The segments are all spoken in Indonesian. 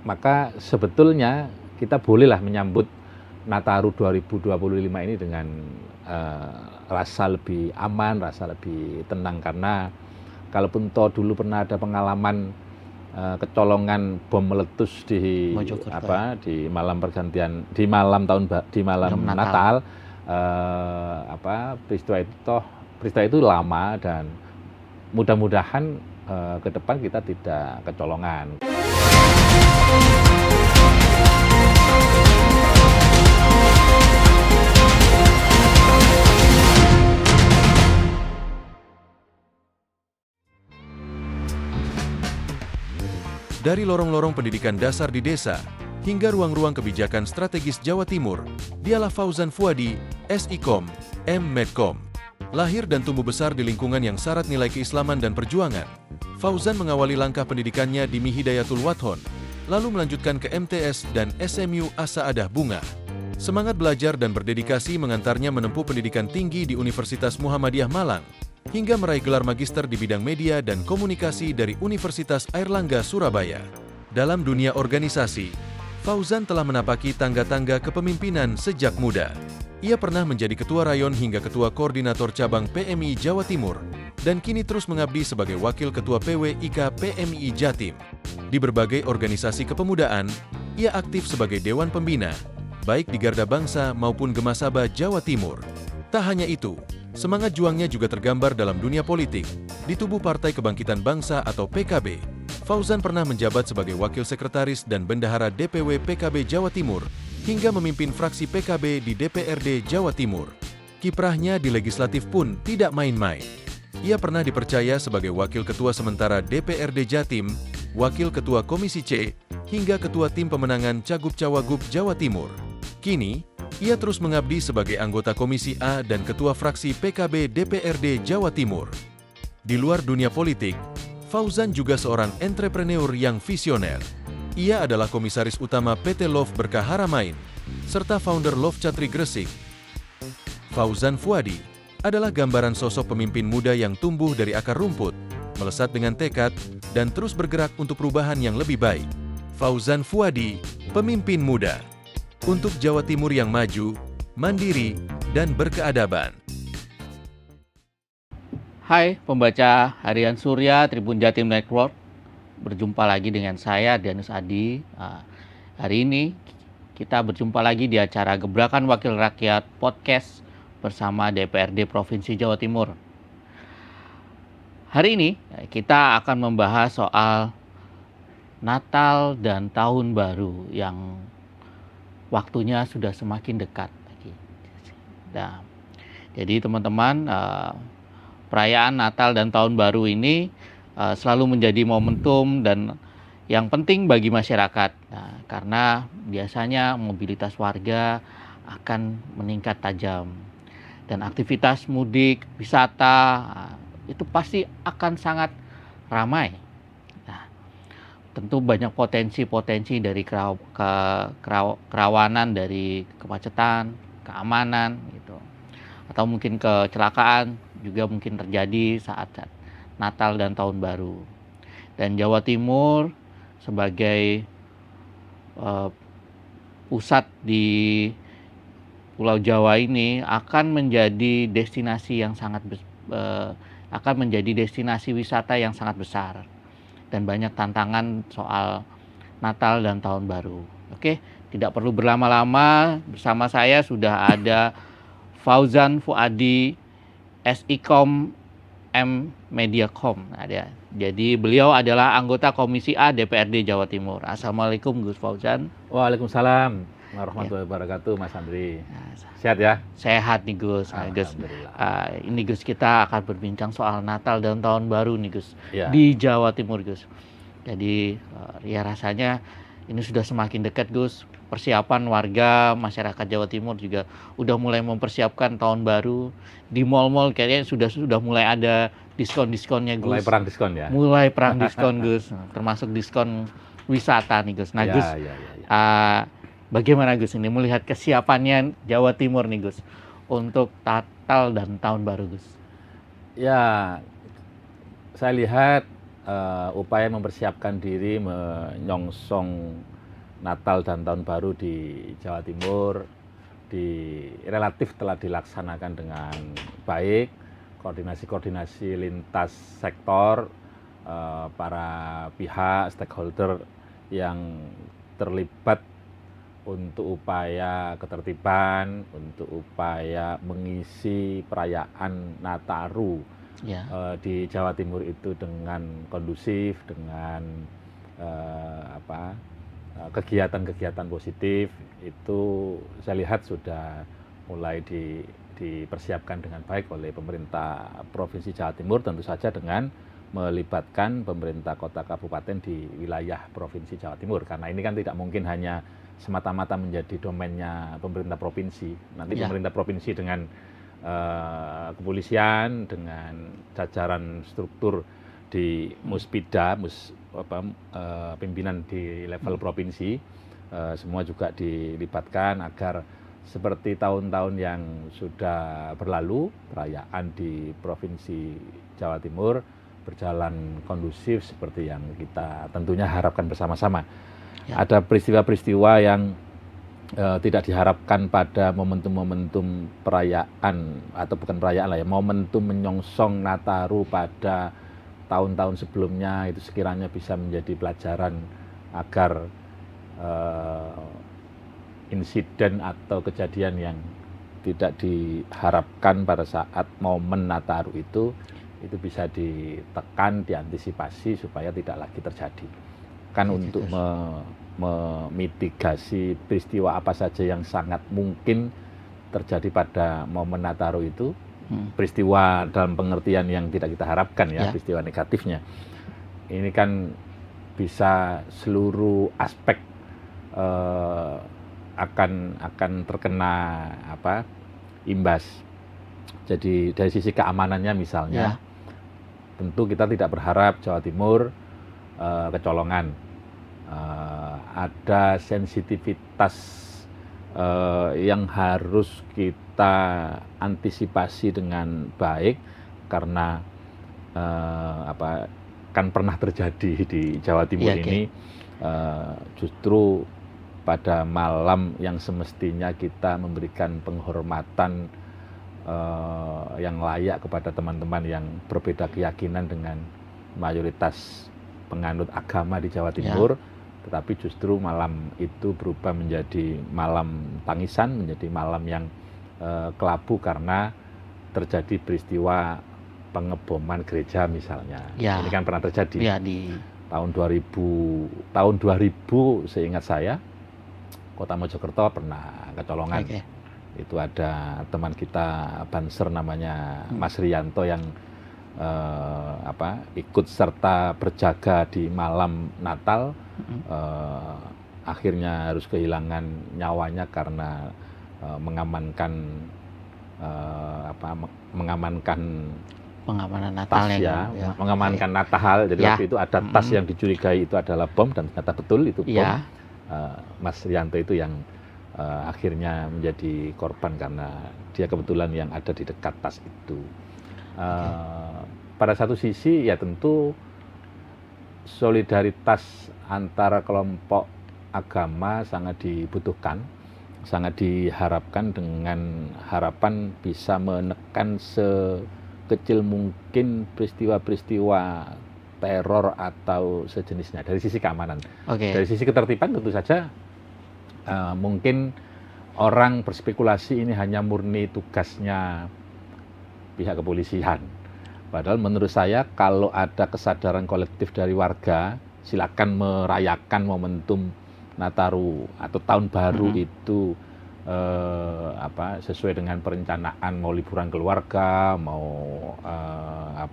maka sebetulnya kita bolehlah menyambut Nataru 2025 ini dengan rasa lebih aman, rasa lebih tenang, karena kalaupun toh dulu pernah ada pengalaman kecolongan bom meletus di di malam pergantian, di malam Natal, peristiwa itu lama, dan mudah-mudahan ke depan kita tidak kecolongan. Dari lorong-lorong pendidikan dasar di desa, hingga ruang-ruang kebijakan strategis Jawa Timur, dialah Fauzan Fuadi, SIKOM, M.Medcom. Lahir dan tumbuh besar di lingkungan yang syarat nilai keislaman dan perjuangan, Fauzan mengawali langkah pendidikannya di Mihidayatul Wadhon, lalu melanjutkan ke MTS dan SMU As-Sa'adah Bunga. Semangat belajar dan berdedikasi mengantarnya menempuh pendidikan tinggi di Universitas Muhammadiyah Malang, hingga meraih gelar magister di bidang media dan komunikasi dari Universitas Airlangga Surabaya. Dalam dunia organisasi, Fauzan telah menapaki tangga-tangga kepemimpinan sejak muda. Ia pernah menjadi ketua rayon hingga ketua koordinator cabang PMI Jawa Timur, dan kini terus mengabdi sebagai wakil ketua PWIK PMI Jatim. Di berbagai organisasi kepemudaan, ia aktif sebagai Dewan Pembina, baik di Garda Bangsa maupun Gemasaba Jawa Timur. Tak hanya itu, semangat juangnya juga tergambar dalam dunia politik. Di tubuh Partai Kebangkitan Bangsa atau PKB, Fauzan pernah menjabat sebagai Wakil Sekretaris dan Bendahara DPW PKB Jawa Timur, hingga memimpin fraksi PKB di DPRD Jawa Timur. Kiprahnya di legislatif pun tidak main-main. Ia pernah dipercaya sebagai Wakil Ketua Sementara DPRD Jatim, Wakil Ketua Komisi C, hingga Ketua Tim Pemenangan Cagup-Cawagup Jawa Timur. Kini, ia terus mengabdi sebagai anggota Komisi A dan Ketua Fraksi PKB DPRD Jawa Timur. Di luar dunia politik, Fauzan juga seorang entrepreneur yang visioner. Ia adalah Komisaris Utama PT Love Berkah Haramain, serta founder Love Catri Gresik. Fauzan Fuadi adalah gambaran sosok pemimpin muda yang tumbuh dari akar rumput, melesat dengan tekad, dan terus bergerak untuk perubahan yang lebih baik. Fauzan Fuadi, pemimpin muda untuk Jawa Timur yang maju, mandiri, dan berkeadaban. Hai pembaca Harian Surya Tribun Jatim Network, berjumpa lagi dengan saya Dianus Adi. Hari ini kita berjumpa lagi di acara Gebrakan Wakil Rakyat Podcast bersama DPRD Provinsi Jawa Timur. Hari ini kita akan membahas soal Natal dan Tahun Baru yang waktunya sudah semakin dekat. Nah, jadi teman-teman, perayaan Natal dan Tahun Baru ini selalu menjadi momentum dan yang penting bagi masyarakat. Nah, karena biasanya mobilitas warga akan meningkat tajam dan aktivitas mudik, wisata itu pasti akan sangat ramai. Tentu banyak potensi-potensi dari kerawanan dari kemacetan, keamanan gitu. Atau mungkin kecelakaan juga mungkin terjadi saat Natal dan Tahun Baru. Dan Jawa Timur sebagai pusat di Pulau Jawa ini akan menjadi destinasi yang akan menjadi destinasi wisata yang sangat besar. Dan banyak tantangan soal Natal dan Tahun Baru. Oke, tidak perlu berlama-lama, bersama saya sudah ada Fauzan Fuadi, SIKOM, M.Mediacom. Jadi beliau adalah anggota Komisi A DPRD Jawa Timur. Assalamualaikum Gus Fauzan. Waalaikumsalam warahmatullahi wabarakatuh, Mas Andri. Sehat ya? Sehat nih Gus. Gus, ini Gus, kita akan berbincang soal Natal dan Tahun Baru nih Gus, di Jawa Timur Gus. Jadi ya rasanya ini sudah semakin dekat Gus. Persiapan warga masyarakat Jawa Timur juga udah mulai mempersiapkan Tahun Baru. Di mal-mal kayaknya sudah mulai ada diskon-diskonnya Gus. Mulai perang diskon ya? Mulai perang diskon Gus, termasuk diskon wisata nih Gus. Nah Gus, bagaimana Gus ini melihat kesiapannya Jawa Timur nih Gus untuk Natal dan Tahun Baru Gus? Ya, saya lihat upaya mempersiapkan diri menyongsong Natal dan Tahun Baru di Jawa Timur relatif telah dilaksanakan dengan baik, koordinasi lintas sektor, para pihak stakeholder yang terlibat untuk upaya ketertiban, untuk upaya mengisi perayaan Nataru Ya. di Jawa Timur itu dengan kondusif, dengan kegiatan-kegiatan positif itu saya lihat sudah mulai dipersiapkan dengan baik oleh pemerintah Provinsi Jawa Timur, tentu saja dengan melibatkan pemerintah kota kabupaten di wilayah Provinsi Jawa Timur, karena ini kan tidak mungkin hanya semata-mata menjadi domainnya pemerintah provinsi. Nanti pemerintah provinsi dengan kepolisian, dengan jajaran struktur di Muspida, pimpinan di level provinsi, semua juga dilibatkan agar seperti tahun-tahun yang sudah berlalu, perayaan di Provinsi Jawa Timur berjalan kondusif seperti yang kita tentunya harapkan bersama-sama. Ya. Ada peristiwa-peristiwa yang tidak diharapkan pada momentum-momentum perayaan, atau bukan perayaan lah ya, momentum menyongsong Nataru pada tahun-tahun sebelumnya, itu sekiranya bisa menjadi pelajaran agar insiden atau kejadian yang tidak diharapkan pada saat momen Nataru itu bisa ditekan, diantisipasi supaya tidak lagi terjadi. Kan untuk memitigasi peristiwa apa saja yang sangat mungkin terjadi pada momen Nataru itu, peristiwa dalam pengertian yang tidak kita harapkan ya, peristiwa negatifnya. Ini kan bisa seluruh aspek akan terkena imbas. Jadi dari sisi keamanannya misalnya, tentu kita tidak berharap Jawa Timur kecolongan. Ada sensitivitas yang harus kita antisipasi dengan baik, karena kan pernah terjadi di Jawa Timur ini. Justru pada malam yang semestinya kita memberikan penghormatan yang layak kepada teman-teman yang berbeda keyakinan dengan mayoritas penganut agama di Jawa Timur, tetapi justru malam itu berubah menjadi malam tangisan, menjadi malam yang kelabu karena terjadi peristiwa pengeboman gereja misalnya. Ini kan pernah terjadi di tahun 2000 seingat saya, Kota Mojokerto pernah kecolongan. Itu ada teman kita Banser namanya Mas Rianto yang ikut serta berjaga di malam Natal, akhirnya harus kehilangan nyawanya karena mengamankan pengamanan Natal mengamankan Natal. Jadi waktu itu ada tas yang dicurigai itu adalah bom, dan ternyata betul itu bom. Mas Rianto itu yang akhirnya menjadi korban karena dia kebetulan yang ada di dekat tas itu. Pada satu sisi ya tentu solidaritas antara kelompok agama sangat dibutuhkan, sangat diharapkan, dengan harapan bisa menekan sekecil mungkin peristiwa-peristiwa teror atau sejenisnya dari sisi keamanan. Dari sisi ketertiban tentu saja mungkin orang berspekulasi ini hanya murni tugasnya pihak kepolisian. Padahal menurut saya kalau ada kesadaran kolektif dari warga, silakan merayakan momentum Nataru atau Tahun Baru itu sesuai dengan perencanaan, mau liburan keluarga, mau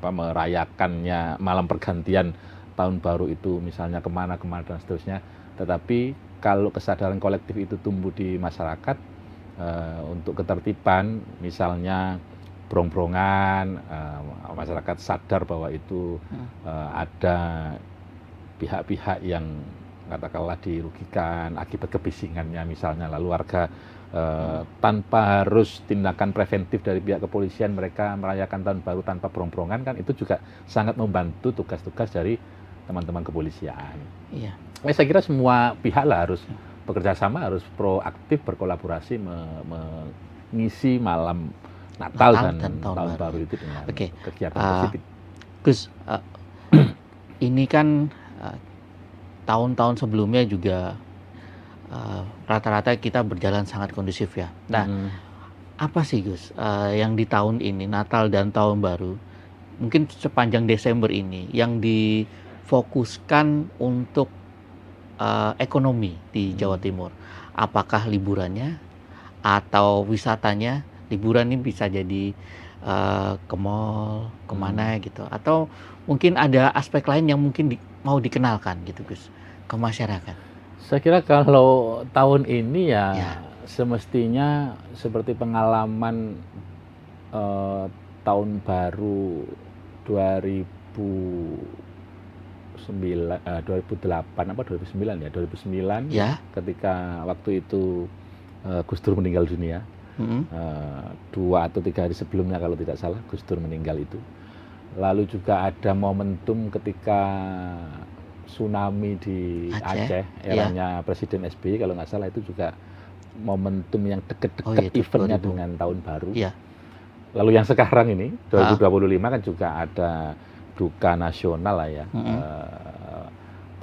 merayakannya malam pergantian Tahun Baru itu misalnya kemana dan seterusnya. Tetapi kalau kesadaran kolektif itu tumbuh di masyarakat untuk ketertiban, misalnya brong-brongan, masyarakat sadar bahwa itu ada pihak-pihak yang katakanlah dirugikan akibat kebisingannya misalnya, lalu warga tanpa harus tindakan preventif dari pihak kepolisian, mereka merayakan Tahun Baru tanpa brong-brongan, kan itu juga sangat membantu tugas-tugas dari teman-teman kepolisian. Iya. Saya kira semua pihak lah harus bekerja sama, harus proaktif berkolaborasi mengisi malam Natal dan Tahun Baru itu dengan kegiatan positif. Gus, ini kan tahun-tahun sebelumnya juga rata-rata kita berjalan sangat kondusif ya. Nah, apa sih Gus yang di tahun ini, Natal dan Tahun Baru, mungkin sepanjang Desember ini, yang difokuskan untuk ekonomi di Jawa Timur? Apakah liburannya atau wisatanya? Liburan ini bisa jadi ke mall, kemana gitu, atau mungkin ada aspek lain yang mungkin mau dikenalkan gitu Gus ke masyarakat. Saya kira kalau tahun ini ya semestinya seperti pengalaman tahun baru 2009 ya, ketika waktu itu Gus Dur meninggal dunia. 2 atau 3 hari sebelumnya kalau tidak salah Gus Dur meninggal itu. Lalu juga ada momentum ketika tsunami di Aceh eranya Presiden SBY kalau nggak salah, itu juga momentum yang deket-deket eventnya dengan Tahun Baru. Lalu yang sekarang ini 2025 kan juga ada duka nasional lah ya,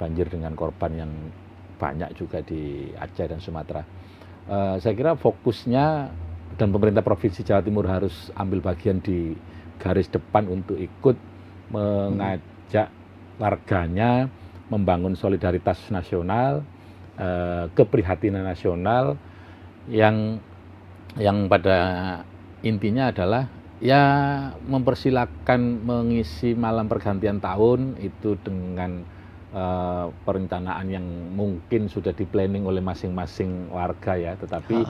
banjir dengan korban yang banyak juga di Aceh dan Sumatera. Saya kira fokusnya dan pemerintah Provinsi Jawa Timur harus ambil bagian di garis depan untuk ikut mengajak warganya membangun solidaritas nasional, keprihatinan nasional yang pada intinya adalah ya mempersilahkan mengisi malam pergantian tahun itu dengan perencanaan yang mungkin sudah di-planning oleh masing-masing warga ya, tetapi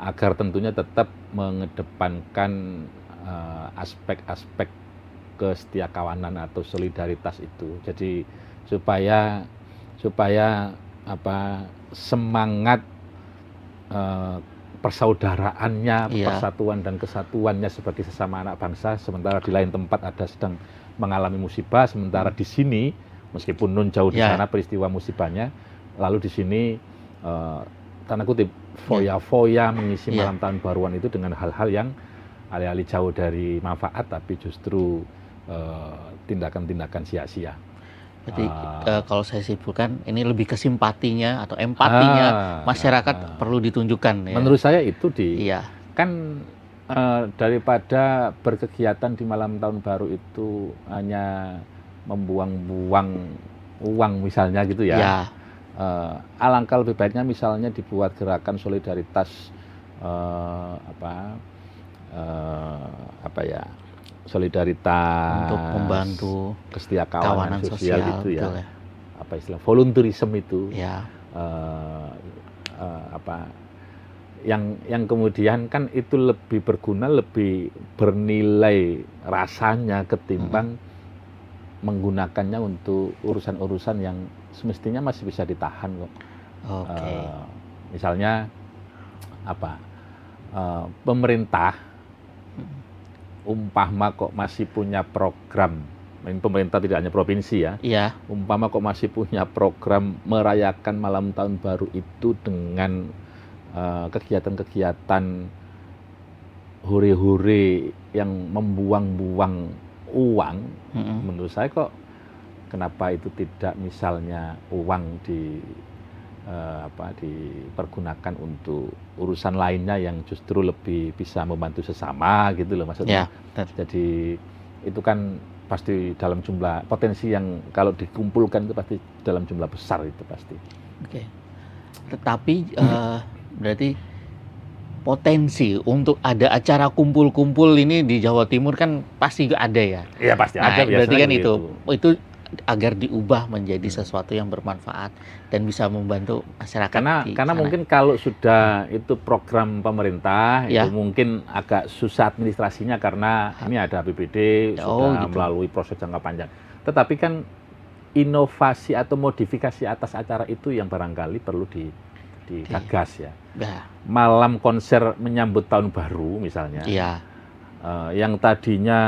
agar tentunya tetap mengedepankan aspek-aspek kesetiakawanan atau solidaritas itu. Jadi supaya semangat persaudaraannya, persatuan dan kesatuannya sebagai sesama anak bangsa, sementara di lain tempat ada sedang mengalami musibah, sementara di sini meskipun nun jauh di sana peristiwa musibahnya, lalu di sini tanda kutip foya-foya mengisi malam tahun baruan itu dengan hal-hal yang alih-alih jauh dari manfaat tapi justru tindakan-tindakan sia-sia. Jadi kalau saya simpulkan ini lebih ke simpatinya atau empatinya masyarakat perlu ditunjukkan ya. Menurut saya itu kan daripada berkegiatan di malam tahun baru itu hanya membuang-buang uang misalnya gitu ya. Alangkah lebih baiknya misalnya dibuat gerakan solidaritas solidaritas untuk membantu kesetiakawanan sosial itu ya. Ya. Apa istilah volunteerism itu. Yang kemudian kan itu lebih berguna, lebih bernilai rasanya ketimbang menggunakannya untuk urusan-urusan yang semestinya masih bisa ditahan kok. Misalnya pemerintah umpama kok masih punya program, pemerintah tidak hanya provinsi ya, umpama kok masih punya program merayakan malam tahun baru itu dengan kegiatan-kegiatan hore-hore yang membuang-buang uang, menurut saya kok kenapa itu tidak misalnya uang dipergunakan untuk urusan lainnya yang justru lebih bisa membantu sesama gitu loh maksudnya. Jadi itu kan pasti dalam jumlah potensi yang kalau dikumpulkan itu pasti dalam jumlah besar itu pasti. Tetapi berarti potensi untuk ada acara kumpul-kumpul ini di Jawa Timur kan pasti ada ya. Iya pasti ada. Berarti kan itu agar diubah menjadi sesuatu yang bermanfaat dan bisa membantu masyarakat. Karena mungkin kalau sudah itu program pemerintah itu mungkin agak susah administrasinya karena ini ada APBD sudah melalui proses jangka panjang. Tetapi kan inovasi atau modifikasi atas acara itu yang barangkali perlu digagas ya. Malam konser menyambut tahun baru misalnya. Yang tadinya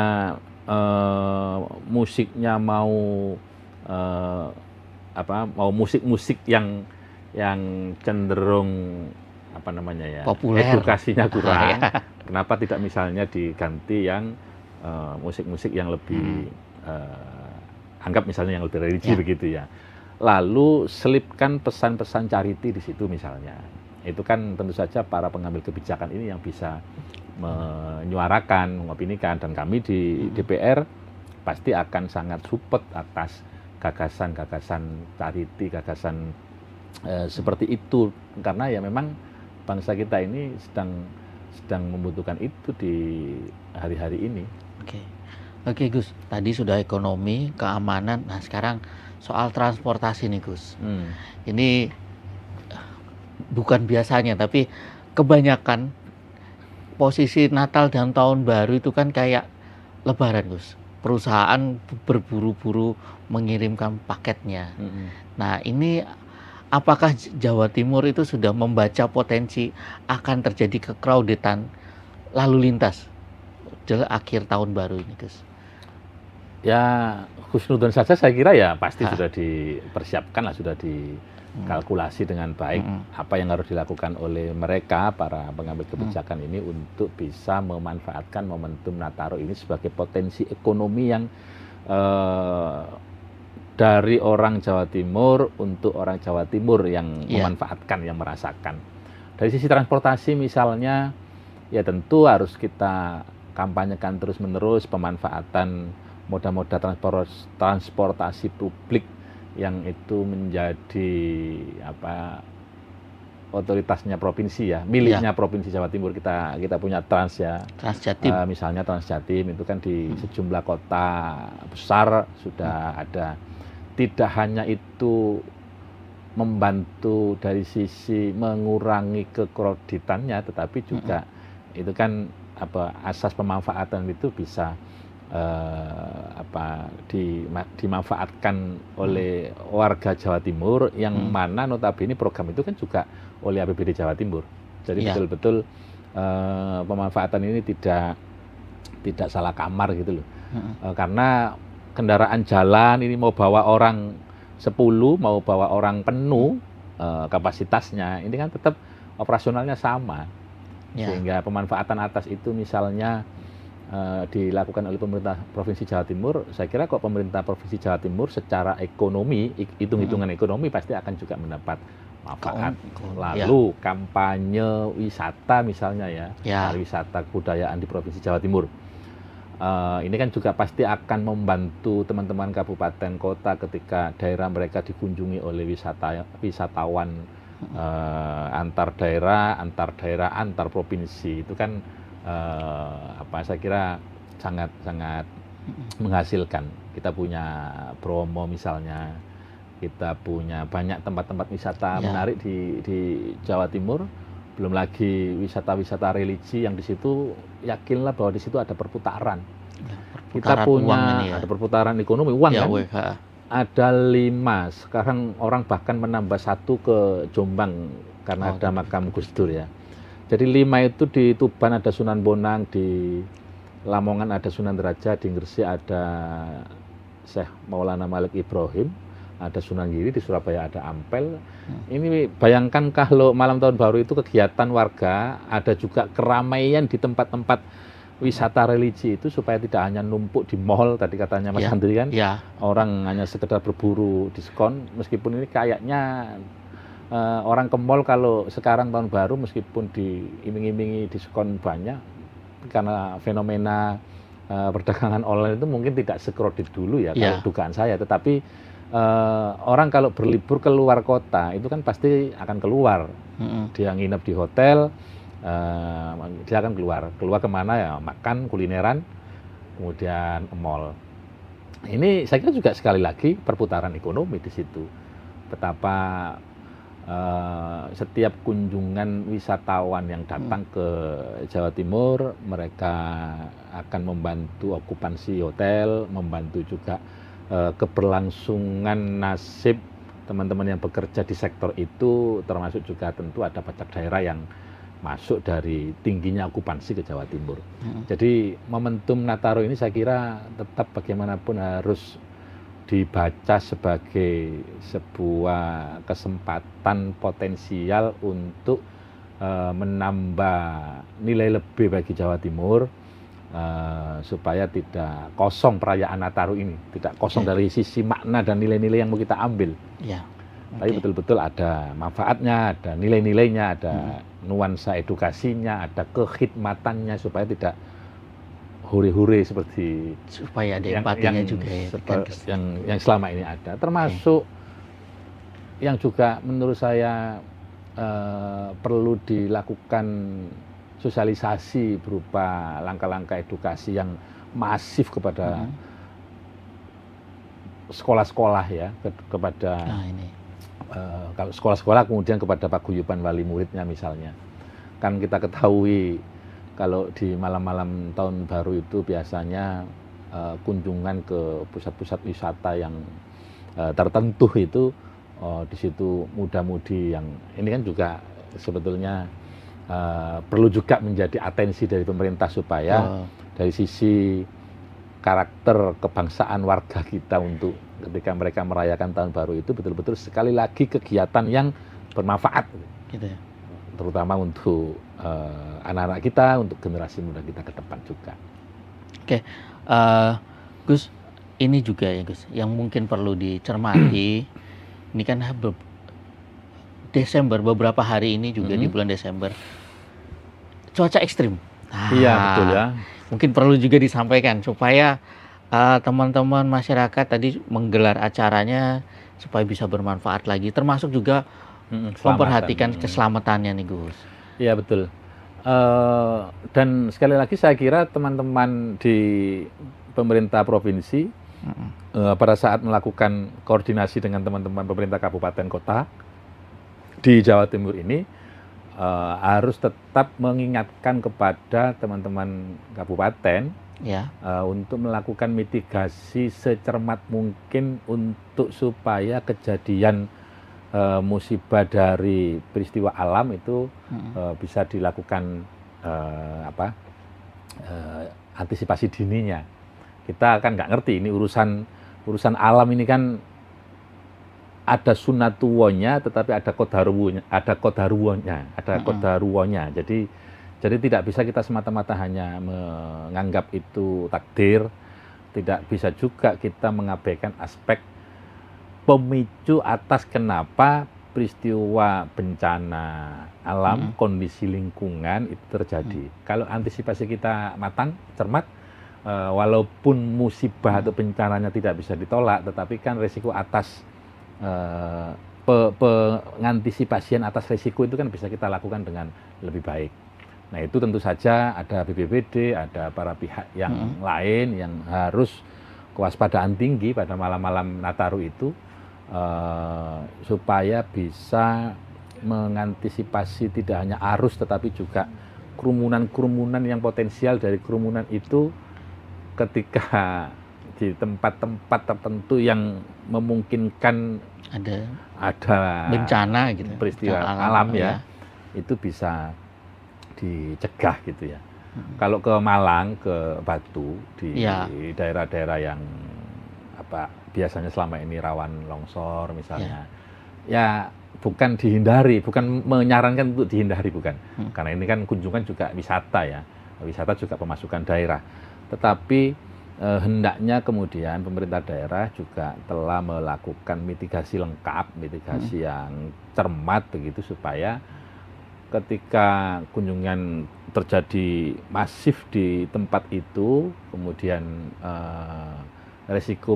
musiknya mau eh, mau musik-musik yang cenderung apa namanya ya, Populer. edukasinya kurang. Ya. Kenapa tidak misalnya diganti yang musik-musik yang lebih anggap misalnya yang lebih religi Ya. begitu ya. Lalu selipkan pesan-pesan charity di situ misalnya. Itu kan tentu saja para pengambil kebijakan ini yang bisa menyuarakan, mengopinikan, dan kami di DPR pasti akan sangat support atas gagasan-gagasan charity, gagasan seperti itu, karena ya memang bangsa kita ini sedang membutuhkan itu di hari-hari ini. Oke Gus, tadi sudah ekonomi, keamanan, nah sekarang soal transportasi nih Gus. Ini bukan biasanya, tapi kebanyakan posisi Natal dan Tahun Baru itu kan kayak Lebaran Gus. Perusahaan berburu-buru mengirimkan paketnya. Nah ini apakah Jawa Timur itu sudah membaca potensi akan terjadi kecrowdedan lalu lintas jelang akhir tahun baru ini Gus? Ya husnudon saja saya kira ya pasti sudah dipersiapkan lah, sudah dikalkulasi dengan baik apa yang harus dilakukan oleh mereka para pengambil kebijakan ini untuk bisa memanfaatkan momentum Nataru ini sebagai potensi ekonomi yang dari orang Jawa Timur untuk orang Jawa Timur yang memanfaatkan, yang merasakan. Dari sisi transportasi misalnya, ya tentu harus kita kampanyekan terus-menerus pemanfaatan moda-moda transportasi publik yang itu menjadi otoritasnya provinsi ya, miliknya Provinsi Jawa Timur. Kita punya Trans ya, Transjatim. Misalnya Transjatim itu kan di sejumlah kota besar sudah ada. Tidak hanya itu membantu dari sisi mengurangi kekreditannya, tetapi juga itu kan asas pemanfaatan itu bisa dimanfaatkan oleh warga Jawa Timur yang mana notabene program itu kan juga oleh APBD Jawa Timur. Jadi betul-betul pemanfaatan ini tidak salah kamar gitu loh. Karena kendaraan jalan ini mau bawa orang 10, mau bawa orang penuh kapasitasnya, ini kan tetap operasionalnya sama. Sehingga pemanfaatan atas itu misalnya dilakukan oleh pemerintah Provinsi Jawa Timur, saya kira kok pemerintah Provinsi Jawa Timur secara ekonomi, hitung-hitungan ekonomi pasti akan juga mendapat manfaat. Lalu kampanye wisata misalnya ya, pariwisata kebudayaan di Provinsi Jawa Timur. Ini kan juga pasti akan membantu teman-teman kabupaten kota ketika daerah mereka dikunjungi oleh wisatawan antar daerah, antar provinsi. Itu kan saya kira sangat menghasilkan. Kita punya Bromo misalnya, kita punya banyak tempat-tempat wisata menarik di Jawa Timur. Belum lagi wisata-wisata religi yang di situ, yakinlah bahwa di situ ada perputaran. Kita punya ada perputaran ekonomi, uang kan. Ada 5, sekarang orang bahkan menambah 1 ke Jombang karena ada makam Gus Dur ya. Jadi 5 itu di Tuban ada Sunan Bonang, di Lamongan ada Sunan Derajat, di Gresik ada Syekh Maulana Malik Ibrahim, ada Sunan Giri, di Surabaya ada Ampel. Ini bayangkan kalau malam tahun baru itu kegiatan warga, ada juga keramaian di tempat-tempat wisata religi itu supaya tidak hanya numpuk di mall tadi katanya Mas Andri kan. Orang hanya sekedar berburu diskon, meskipun ini kayaknya orang ke mall kalau sekarang tahun baru meskipun diiming-imingi diskon banyak karena fenomena perdagangan online itu mungkin tidak sekredit dulu ya kalau dugaan saya, tetapi orang kalau berlibur keluar kota itu kan pasti akan keluar. Dia nginep di hotel, dia akan keluar kemana ya, makan, kulineran, kemudian ke mall. Ini saya kira juga sekali lagi perputaran ekonomi di situ. Betapa setiap kunjungan wisatawan yang datang ke Jawa Timur, mereka akan membantu okupansi hotel, membantu juga keberlangsungan nasib teman-teman yang bekerja di sektor itu, termasuk juga tentu ada pajak daerah yang masuk dari tingginya okupansi ke Jawa Timur. Jadi momentum Nataru ini saya kira tetap bagaimanapun harus dibaca sebagai sebuah kesempatan potensial untuk menambah nilai lebih bagi Jawa Timur, supaya tidak kosong perayaan Nataru ini, tidak kosong dari sisi makna dan nilai-nilai yang mau kita ambil. Ya. Tapi betul-betul ada manfaatnya, ada nilai-nilainya, ada nuansa edukasinya, ada kekhidmatannya, supaya tidak hure-hure seperti supaya ada empatinya juga ya, yang selama ini ada. Termasuk yang juga menurut saya perlu dilakukan sosialisasi berupa langkah-langkah edukasi yang masif kepada sekolah-sekolah ya, kepada kalau sekolah-sekolah, kemudian kepada paguyuban wali muridnya misalnya. Kan kita ketahui kalau di malam-malam tahun baru itu biasanya kunjungan ke pusat-pusat wisata yang tertentu itu, di situ muda-mudi yang ini kan juga sebetulnya perlu juga menjadi atensi dari pemerintah, supaya dari sisi karakter kebangsaan warga kita untuk ketika mereka merayakan tahun baru itu betul-betul sekali lagi kegiatan yang bermanfaat, gitu ya, terutama untuk anak-anak kita, untuk generasi muda kita ke depan juga. Oke, Gus, ini juga ya Gus, yang mungkin perlu dicermati. Ini kan Desember, beberapa hari ini juga di bulan Desember, cuaca ekstrim. Iya betul ya. Mungkin perlu juga disampaikan supaya teman-teman masyarakat tadi menggelar acaranya supaya bisa bermanfaat lagi, termasuk juga memperhatikan keselamatannya nih Gus. Iya betul. Dan sekali lagi saya kira teman-teman di pemerintah provinsi pada saat melakukan koordinasi dengan teman-teman pemerintah kabupaten kota di Jawa Timur ini harus tetap mengingatkan kepada teman-teman kabupaten untuk melakukan mitigasi secermat mungkin untuk supaya kejadian musibah dari peristiwa alam itu bisa dilakukan antisipasi dininya. Kita kan nggak ngerti ini urusan alam ini kan ada sunatuwonya, tetapi ada kodaruwonya. Jadi tidak bisa kita semata-mata hanya menganggap itu takdir, tidak bisa juga kita mengabaikan aspek pemicu atas kenapa peristiwa bencana alam, kondisi lingkungan itu terjadi. Kalau antisipasi kita matang, cermat, walaupun musibah atau bencananya tidak bisa ditolak, tetapi kan resiko atas pengantisipasian atas resiko itu kan bisa kita lakukan dengan lebih baik. Nah itu tentu saja ada BPBD, ada para pihak yang lain yang harus kewaspadaan tinggi pada malam-malam Nataru itu, supaya bisa mengantisipasi tidak hanya arus tetapi juga kerumunan-kerumunan yang potensial dari kerumunan itu ketika di tempat-tempat tertentu yang memungkinkan ada bencana gitu, peristiwa alam ya, itu bisa dicegah gitu ya. Kalau ke Malang, ke Batu, di daerah-daerah yang biasanya selama ini rawan longsor misalnya, ya bukan dihindari, bukan menyarankan untuk dihindari, bukan. Karena ini kan kunjungan juga wisata ya, wisata juga pemasukan daerah. Tetapi hendaknya kemudian pemerintah daerah juga telah melakukan mitigasi lengkap, mitigasi yang cermat begitu, supaya ketika kunjungan terjadi masif di tempat itu, kemudian resiko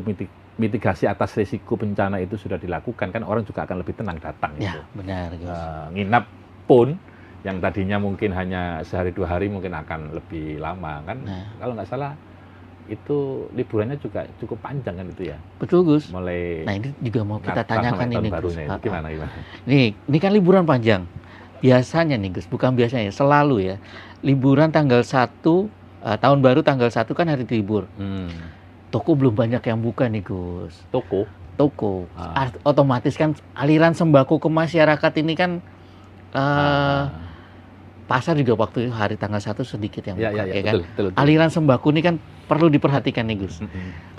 mitigasi atas resiko bencana itu sudah dilakukan, kan orang juga akan lebih tenang datang. Ya, benar. Nginap pun yang tadinya mungkin hanya sehari 2 hari mungkin akan lebih lama kan. Kalau nggak salah itu liburannya juga cukup panjang kan itu ya. Betul Gus. Mulai. Nah ini juga mau kita tanyakan ini Gus. Gimana? Ini kan liburan panjang. Biasanya nih Gus, bukan biasanya, selalu ya. Liburan tanggal 1, tahun baru tanggal 1 kan hari libur. Toko belum banyak yang buka nih Gus. Toko. Otomatis kan aliran sembako ke masyarakat ini kan pasar juga waktu hari tanggal 1 sedikit yang buka, ya kan? Betul. Aliran sembako ini kan perlu diperhatikan nih Gus.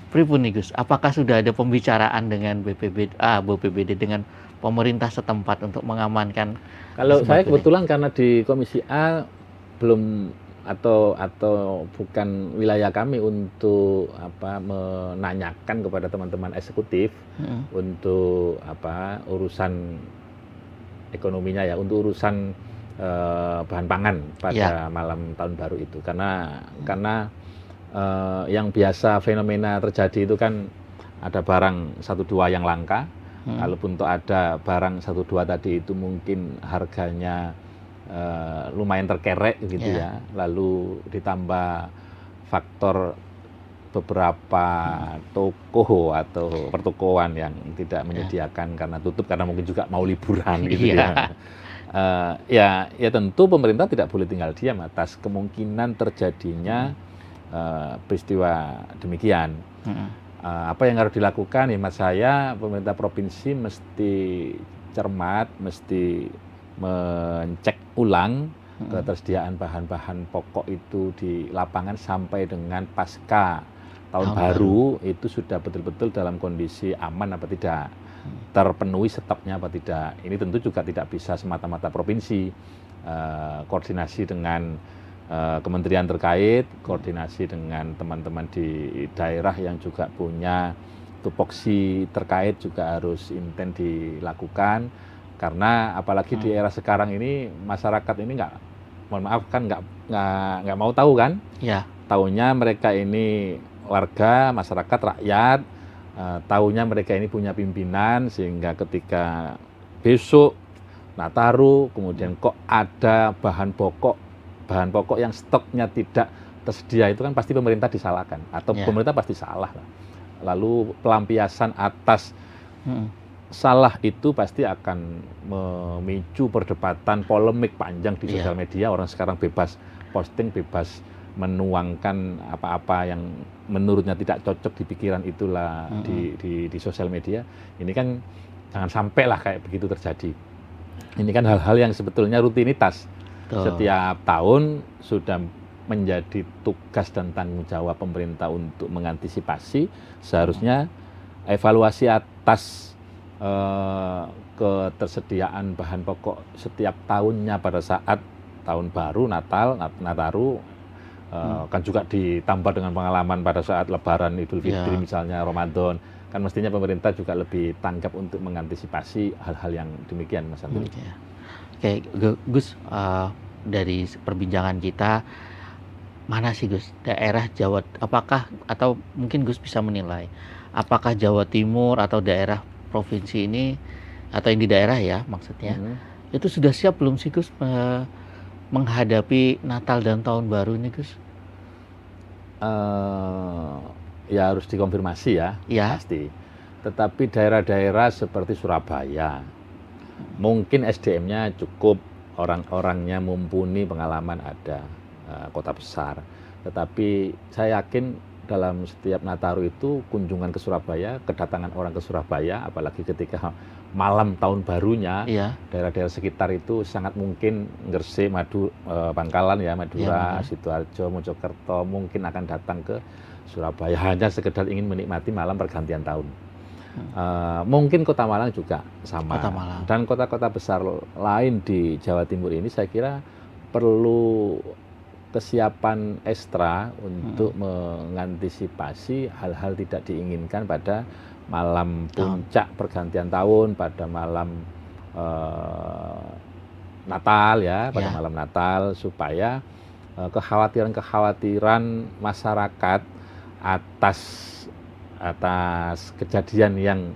pripun nih Gus? Apakah sudah ada pembicaraan dengan BPBD dengan pemerintah setempat untuk mengamankan Kalau saya sembako ini? kebetulan karena di Komisi A belum atau bukan wilayah kami untuk menanyakan kepada teman-teman eksekutif untuk urusan ekonominya ya, untuk urusan bahan pangan pada malam tahun baru itu, karena yang biasa fenomena terjadi itu kan ada barang 1-2 yang langka. Kalaupun toh ada barang 1-2 tadi itu mungkin harganya lumayan terkerek gitu ya. Lalu ditambah faktor beberapa toko atau pertokoan yang tidak menyediakan karena tutup, karena mungkin juga mau liburan gitu ya. Ya tentu pemerintah tidak boleh tinggal diam atas kemungkinan terjadinya peristiwa demikian. Apa yang harus dilakukan, hemat saya, pemerintah provinsi mesti cermat, mesti mencek ulang ketersediaan bahan-bahan pokok itu di lapangan sampai dengan pasca tahun baru itu sudah betul-betul dalam kondisi aman apa tidak, terpenuhi stoknya apa tidak. Ini tentu juga tidak bisa semata-mata provinsi, koordinasi dengan kementerian terkait, koordinasi dengan teman-teman di daerah yang juga punya tupoksi terkait juga harus intens dilakukan. Karena apalagi di era sekarang ini masyarakat ini nggak mau tahu kan? Ya. Taunya mereka ini warga, masyarakat, rakyat, taunya mereka ini punya pimpinan, sehingga ketika besok Nataru kemudian kok ada bahan pokok yang stoknya tidak tersedia, itu kan pasti pemerintah disalahkan atau pemerintah pasti salah. Lalu pelampiasan atas salah itu pasti akan memicu perdebatan, polemik panjang di sosial media. Orang sekarang bebas posting, bebas menuangkan apa-apa yang menurutnya tidak cocok di pikiran itulah di sosial media. Ini kan jangan sampai lah kayak begitu terjadi. Ini kan hal-hal yang sebetulnya rutinitas. Setiap tahun sudah menjadi tugas dan tanggung jawab pemerintah untuk mengantisipasi. Seharusnya evaluasi atas ketersediaan bahan pokok setiap tahunnya pada saat tahun baru, Nataru, kan juga ditambah dengan pengalaman pada saat Lebaran, Idul Fitri misalnya, Ramadan, kan mestinya pemerintah juga lebih tanggap untuk mengantisipasi hal-hal yang demikian, Mas Andri. Oke, Gus, dari perbincangan kita, mana sih Gus daerah Jawa, apakah atau mungkin Gus bisa menilai apakah Jawa Timur atau daerah provinsi ini, atau yang di daerah ya maksudnya, itu sudah siap belum sih Gus menghadapi Natal dan Tahun Baru ini Gus? Ya harus dikonfirmasi ya, pasti. Tetapi daerah-daerah seperti Surabaya, mungkin SDM-nya cukup, orang-orangnya mumpuni, pengalaman ada, kota besar. Tetapi saya yakin dalam setiap Nataru itu kunjungan ke Surabaya, kedatangan orang ke Surabaya, apalagi ketika malam tahun barunya, daerah-daerah sekitar itu sangat mungkin Gresik, Bangkalan ya, Madura, Sidoarjo, Mojokerto mungkin akan datang ke Surabaya hanya sekedar ingin menikmati malam pergantian tahun. Mungkin Kota Malang juga sama. Dan kota-kota besar lain di Jawa Timur ini saya kira perlu kesiapan ekstra untuk mengantisipasi hal-hal tidak diinginkan pada malam puncak pergantian tahun, pada malam Natal ya, pada malam Natal, supaya kekhawatiran masyarakat atas kejadian yang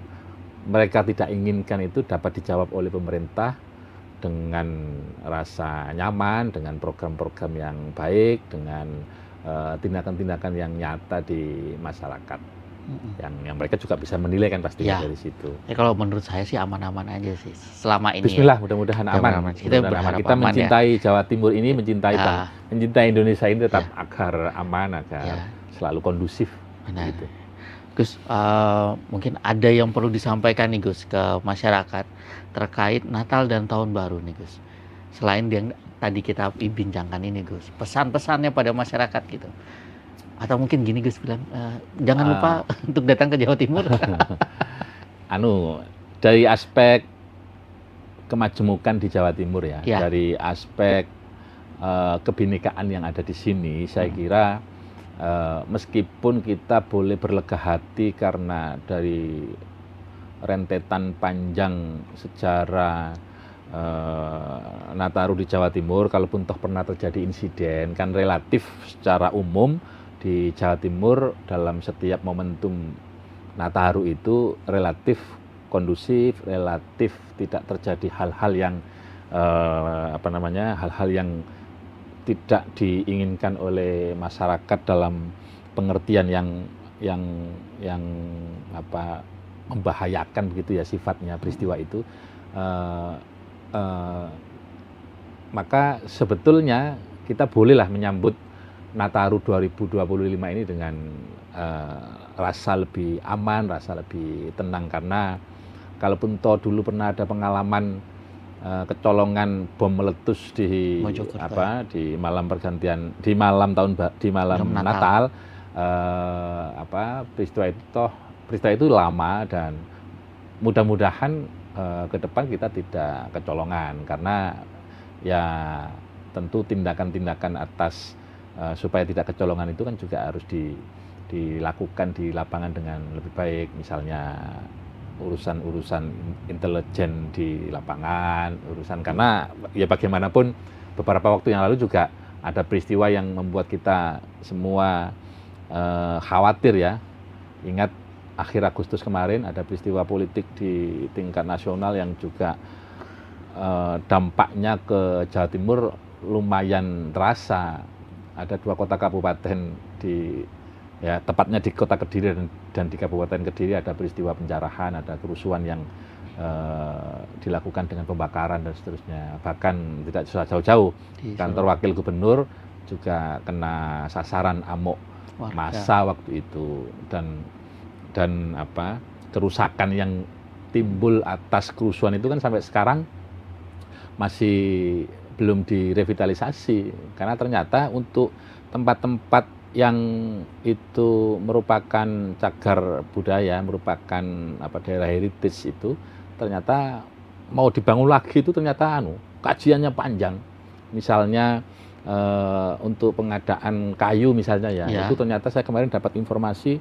mereka tidak inginkan itu dapat dijawab oleh pemerintah dengan rasa nyaman, dengan program-program yang baik, dengan tindakan-tindakan yang nyata di masyarakat, yang mereka juga bisa menilai kan pastinya dari situ. Kalau menurut saya sih aman-aman aja sih selama ini. Bismillah, mudah-mudahan aman. Kita mencintai Jawa Timur ini, mencintai Indonesia ini tetap agar aman, agar selalu kondusif. Gitu. Gus, mungkin ada yang perlu disampaikan nih Gus ke masyarakat terkait Natal dan Tahun Baru nih Gus. Selain yang tadi kita bincangkan ini Gus, pesan-pesannya pada masyarakat gitu. Atau mungkin gini Gus bilang, jangan lupa untuk datang ke Jawa Timur. Dari aspek kemajemukan di Jawa Timur ya, Ya. dari aspek kebinekaan yang ada di sini, saya kira meskipun kita boleh berlegah hati karena dari rentetan panjang sejarah Nataru di Jawa Timur, kalaupun toh pernah terjadi insiden, kan relatif secara umum di Jawa Timur dalam setiap momentum Nataru itu relatif kondusif, relatif tidak terjadi hal-hal yang hal-hal yang tidak diinginkan oleh masyarakat dalam pengertian yang membahayakan begitu ya sifatnya peristiwa itu. Maka sebetulnya kita bolehlah menyambut Nataru 2025 ini dengan rasa lebih aman, rasa lebih tenang, karena kalaupun toh dulu pernah ada pengalaman kecolongan bom meletus di di malam pergantian, di malam Natal, peristiwa itu lama, dan mudah-mudahan ke depan kita tidak kecolongan, karena ya tentu tindakan-tindakan atas supaya tidak kecolongan itu kan juga harus dilakukan di lapangan dengan lebih baik, misalnya urusan intelijen di lapangan, karena ya bagaimanapun beberapa waktu yang lalu juga ada peristiwa yang membuat kita semua khawatir ya. Ingat akhir Agustus kemarin ada peristiwa politik di tingkat nasional yang juga dampaknya ke Jawa Timur lumayan terasa. Ada 2 kota kabupaten tepatnya di kota Kediri dan di Kabupaten Kediri ada peristiwa penjarahan, ada kerusuhan yang dilakukan dengan pembakaran dan seterusnya. Bahkan tidak jauh-jauh, kantor wakil gubernur juga kena sasaran amok massa waktu itu, dan kerusakan yang timbul atas kerusuhan itu kan sampai sekarang masih belum direvitalisasi, karena ternyata untuk tempat-tempat yang itu merupakan cagar budaya, merupakan daerah heritage itu, ternyata mau dibangun lagi itu ternyata kajiannya panjang. Misalnya untuk pengadaan kayu misalnya ya, itu ternyata saya kemarin dapat informasi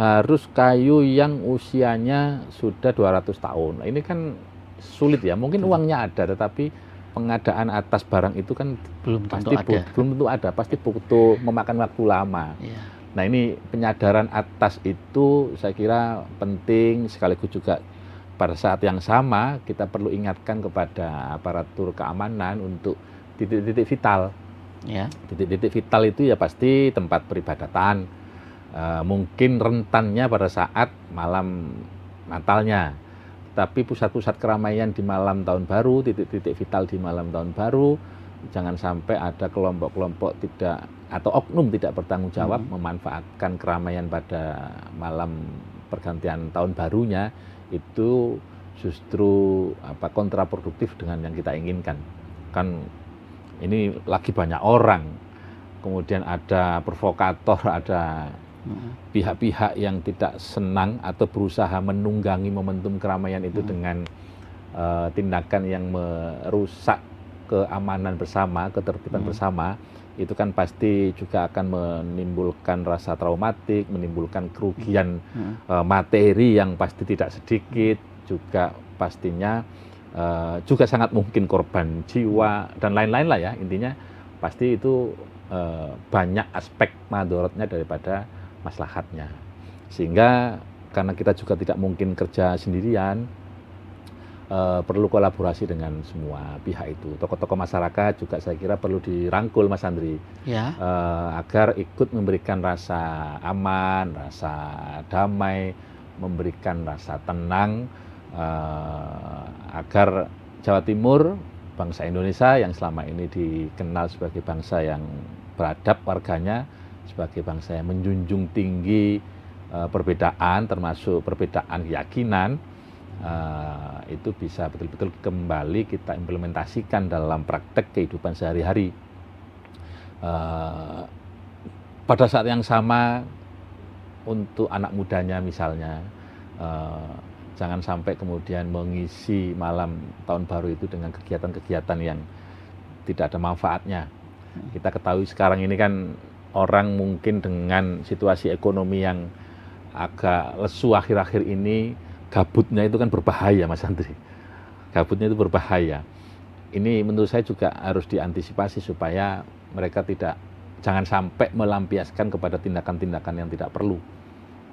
harus kayu yang usianya sudah 200 tahun. Nah, ini kan sulit ya, mungkin uangnya ada, tetapi pengadaan atas barang itu kan belum tentu ada, pasti butuh memakan waktu lama. Nah, ini penyadaran atas itu saya kira penting, sekaligus juga pada saat yang sama kita perlu ingatkan kepada aparatur keamanan untuk titik-titik vital. Titik-titik vital itu ya pasti tempat peribadatan, mungkin rentannya pada saat malam Natalnya. Tapi pusat-pusat keramaian di malam tahun baru, titik-titik vital di malam tahun baru, jangan sampai ada kelompok-kelompok tidak atau oknum tidak bertanggung jawab memanfaatkan keramaian pada malam pergantian tahun barunya, itu justru kontraproduktif dengan yang kita inginkan. Kan ini lagi banyak orang, kemudian ada provokator, ada pihak-pihak yang tidak senang atau berusaha menunggangi momentum keramaian itu dengan tindakan yang merusak keamanan bersama, ketertiban bersama, itu kan pasti juga akan menimbulkan rasa traumatik, menimbulkan kerugian materi yang pasti tidak sedikit, juga pastinya juga sangat mungkin korban jiwa dan lain-lain lah ya. Intinya pasti itu banyak aspek madorotnya daripada maslahatnya, sehingga karena kita juga tidak mungkin kerja sendirian, perlu kolaborasi dengan semua pihak itu. Tokoh-tokoh masyarakat juga saya kira perlu dirangkul, Mas Andri, agar ikut memberikan rasa aman, rasa damai, memberikan rasa tenang, agar Jawa Timur, bangsa Indonesia yang selama ini dikenal sebagai bangsa yang beradab warganya, sebagai bangsa yang menjunjung tinggi perbedaan, termasuk perbedaan keyakinan, itu bisa betul-betul kembali kita implementasikan dalam praktek kehidupan sehari-hari. pada saat yang sama untuk anak mudanya misalnya, jangan sampai kemudian mengisi malam tahun baru itu dengan kegiatan-kegiatan yang tidak ada manfaatnya. Kita ketahui sekarang ini kan orang mungkin dengan situasi ekonomi yang agak lesu akhir-akhir ini, gabutnya itu kan berbahaya, Mas Andri. Gabutnya itu berbahaya. Ini menurut saya juga harus diantisipasi supaya mereka jangan sampai melampiaskan kepada tindakan-tindakan yang tidak perlu.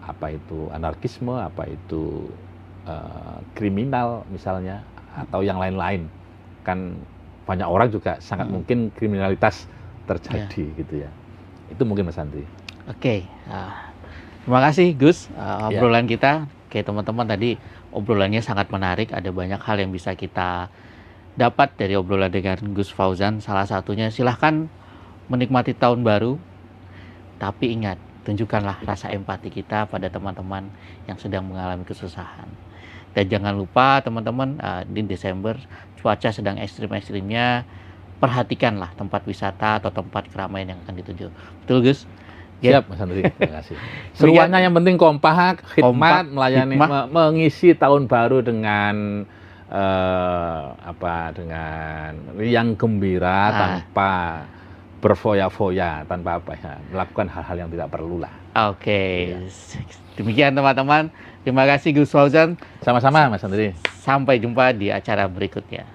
Apa itu anarkisme, apa itu kriminal misalnya, atau yang lain-lain. Kan banyak orang juga sangat mungkin kriminalitas terjadi gitu ya. Itu mungkin Mas Andri. Oke, terima kasih Gus, obrolan kita. Oke teman-teman, tadi obrolannya sangat menarik, ada banyak hal yang bisa kita dapat dari obrolan dengan Gus Fauzan. Salah satunya silahkan menikmati tahun baru, tapi ingat, tunjukkanlah rasa empati kita pada teman-teman yang sedang mengalami kesusahan. Dan jangan lupa teman-teman, di Desember cuaca sedang ekstrim-ekstrimnya, perhatikanlah tempat wisata atau tempat keramaian yang akan dituju. Betul Gus? Siap Mas Andri, terima kasih. Seruannya yang penting kompak, khidmat, melayani, mengisi tahun baru dengan dengan riang gembira, tanpa berfoya-foya, tanpa melakukan hal-hal yang tidak perlu lah. Oke, demikian teman-teman. Terima kasih Gus Fauzan. Sama-sama Mas Andri. Sampai jumpa di acara berikutnya.